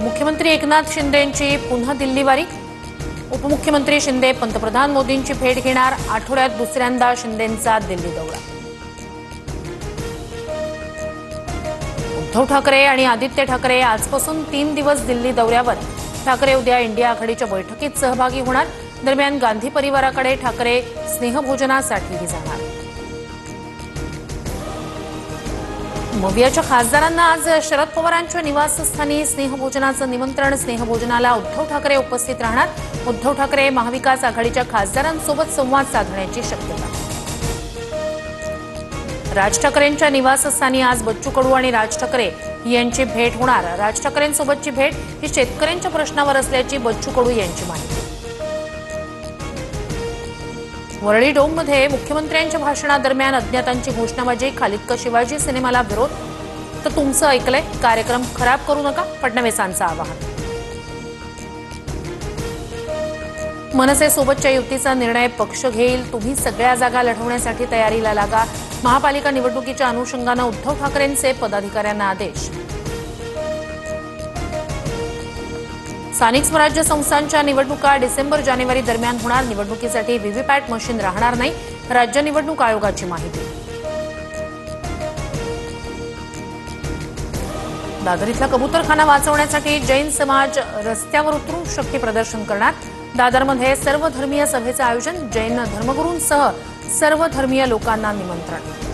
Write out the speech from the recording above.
मुख्यमंत्री एकनाथ शिंदेंची पुन्हा दिल्लीवारी। उपमुख्यमंत्री शिंदे पंतप्रधान मोदींची भेट घेणार। आठवड्यात दुसऱ्यांदा शिंदेंचा दिल्ली दौरा। उद्धव ठाकरे आणि आदित्य ठाकरे आजपासून 3 दिवस दिल्ली दौऱ्यावर। ठाकरे उद्या इंडिया आघाडीच्या बैठकीत सहभागी होणार। दरम्यान गांधी परिवाराकडे ठाकरे स्नेहभोजनासाठीही जाणार। मवियाच्या खासदारांना आज शरद पवारांच्या निवासस्थानी स्नेहभोजनाचं निमंत्रण। स्नेहभोजनाला उद्धव ठाकरे उपस्थित राहणार। उद्धव ठाकरे महाविकास आघाडीच्या खासदारांसोबत संवाद साधण्याची शक्यता। राज ठाकरेंच्या निवासस्थानी आज बच्चू कडू आणि राज ठाकरे यांची भेट होणार। राज ठाकरेंसोबतची भेट ही शेतकऱ्यांच्या प्रश्नावर असल्याची बच्चू कडू यांची माहिती। वरळी डोममध्ये मुख्यमंत्र्यांच्या भाषणादरम्यान अज्ञातांची घोषणाबाजी। खालिद का शिवाजी सिनेमाला विरोध तर तुमचं ऐकलंय, कार्यक्रम खराब करू नका, फडणवीसांचं आवाहन। मनसेसोबतच्या युतीचा निर्णय पक्ष घेईल। तुम्ही सगळ्या जागा लढवण्यासाठी तयारीला लागा। महापालिका निवडणुकीच्या अनुषंगानं उद्धव ठाकरेंचे पदाधिकाऱ्यांना आदेश। स्थानिक स्वराज्य संस्थांच्या निवडणुका डिसेंबर-जानेवारी दरम्यान होणार। निवडणुकीसाठी व्हीव्हीपॅट मशीन राहणार नाही, राज्य निवडणूक आयोगाची माहिती। दादर इथला कबूतरखाना वाचवण्यासाठी जैन समाज रस्त्यावर उतरून शक्ती प्रदर्शन करणार। दादरमध्ये सर्व धर्मीय सभेचं आयोजन। जैन धर्मगुरूंसह सर्व धर्मीय लोकांना निमंत्रण।